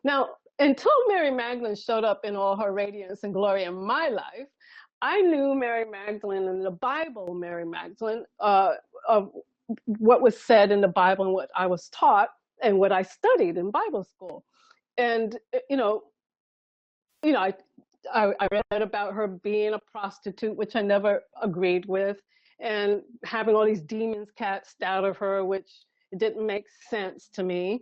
Now, until Mary Magdalene showed up in all her radiance and glory in my life, I knew Mary Magdalene in the Bible, Mary Magdalene, of what was said in the Bible and what I was taught and what I studied in Bible school. And, I read about her being a prostitute, which I never agreed with, and having all these demons cast out of her, which didn't make sense to me.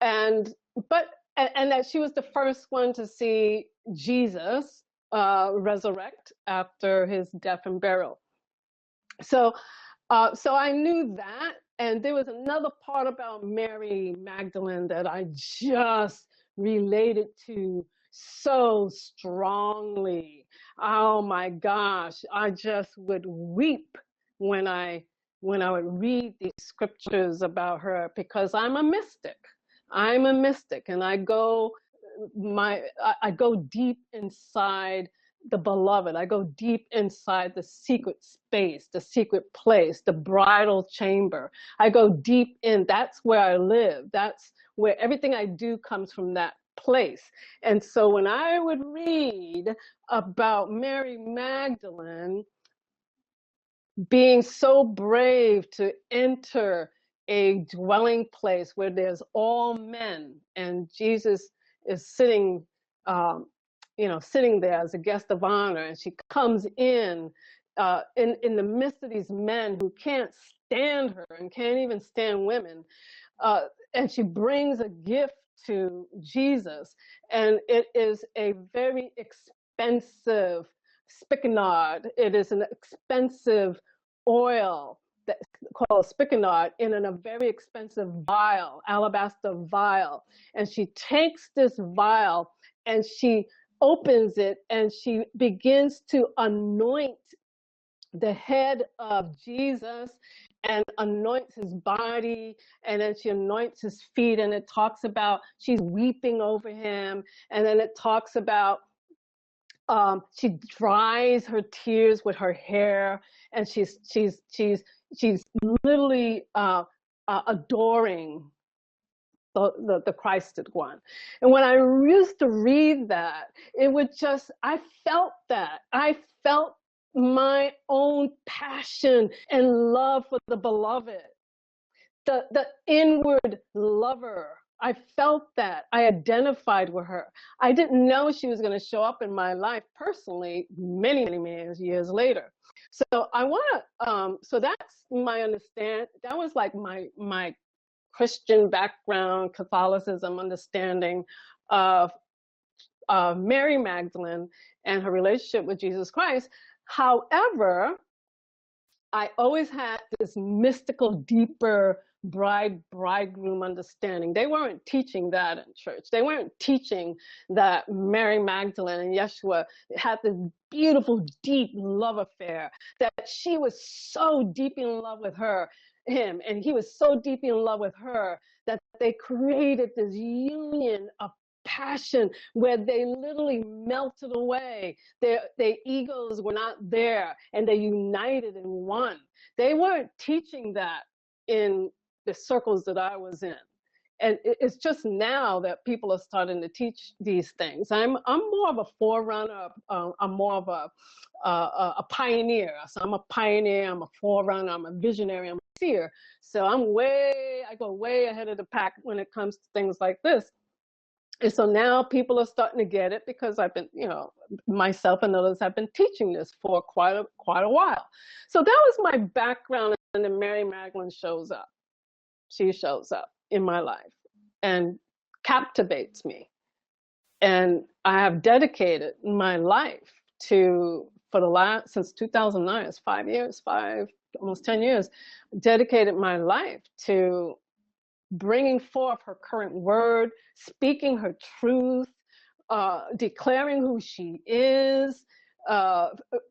And but and that she was the first one to see Jesus resurrect after his death and burial. So I knew that, and there was another part about Mary Magdalene that I just related to so strongly. Oh my gosh, I just would weep when I would read these scriptures about her, because I'm a mystic. I'm a mystic, and I go deep inside the beloved. I go deep inside the secret space, the secret place, the bridal chamber. I go deep in. That's where I live. That's where everything I do comes from, that place. And so when I would read about Mary Magdalene being so brave to enter a dwelling place where there's all men, and Jesus is sitting, sitting there as a guest of honor, and she comes in the midst of these men who can't stand her and can't even stand women, and she brings a gift to Jesus, and it is a very expensive spikenard. It is an expensive oil that's called spikenard in a very expensive vial, alabaster vial. And she takes this vial and she opens it and she begins to anoint the head of Jesus and anoints his body, and then she anoints his feet, and it talks about she's weeping over him, and then it talks about she dries her tears with her hair, and she's literally adoring the Christed one. And when I used to read that, it would just, I felt that. I felt my own passion and love for the beloved, the inward lover. I felt that. I identified with her. I didn't know she was going to show up in my life personally many, many, many years later. So I want to, so that's my understand. That was like my Christian background, Catholicism understanding of Mary Magdalene and her relationship with Jesus Christ. However, I always had this mystical, deeper bridegroom understanding. They weren't teaching that in church. They weren't teaching that Mary Magdalene and Yeshua had this beautiful, deep love affair, that she was so deep in love with him, and he was so deep in love with her, that they created this union of passion where they literally melted away. Their egos were not there, and they united in one. They weren't teaching that in the circles that I was in. And it's just now that people are starting to teach these things. I'm more of a forerunner. I'm more of a pioneer. So I'm a pioneer. I'm a forerunner. I'm a visionary. I'm a seer. So I go way ahead of the pack when it comes to things like this. And so now people are starting to get it, because I've been, myself and others have been teaching this for quite a while. So that was my background, and then Mary Magdalene shows up. She shows up in my life and captivates me. And I have dedicated my life since 2009, it's 5 years, almost 10 years, dedicated my life to bringing forth her current word, speaking her truth, declaring who she is,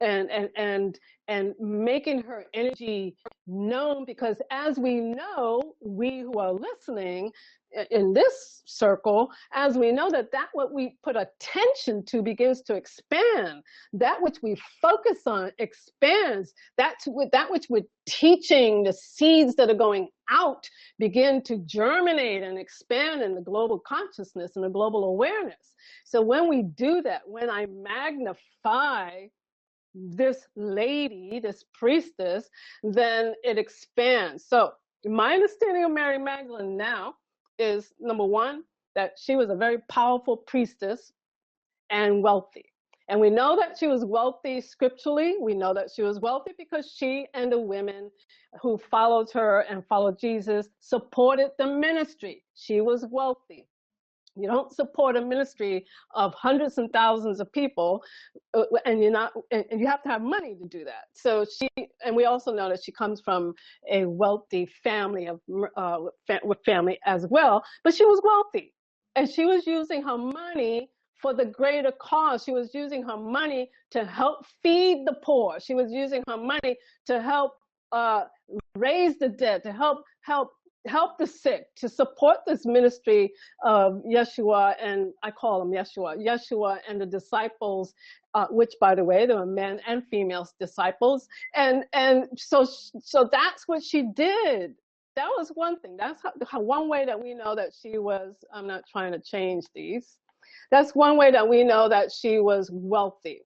and and making her energy known, because as we know, we who are listening in this circle, as we know that what we put attention to begins to expand, that which we focus on expands, that which we're teaching, the seeds that are going out begin to germinate and expand in the global consciousness and the global awareness. So when we do that, when I magnify this lady, this priestess, then it expands. So my understanding of Mary Magdalene now is, number one, that she was a very powerful priestess and wealthy. And we know that she was wealthy scripturally. We know that she was wealthy because she and the women who followed her and followed Jesus supported the ministry. She was wealthy. You don't support a ministry of hundreds and thousands of people, and you have to have money to do that. So and we also know that she comes from a wealthy family with family as well, but she was wealthy, and she was using her money for the greater cause. She was using her money to help feed the poor. She was using her money to help raise the dead, to help the sick, to support this ministry of Yeshua, and I call them Yeshua and the disciples, which, by the way, there were men and female disciples, and so that's what she did. That was one thing. That's how one way that we know that she was. I'm not trying to change these. That's one way that we know that she was wealthy.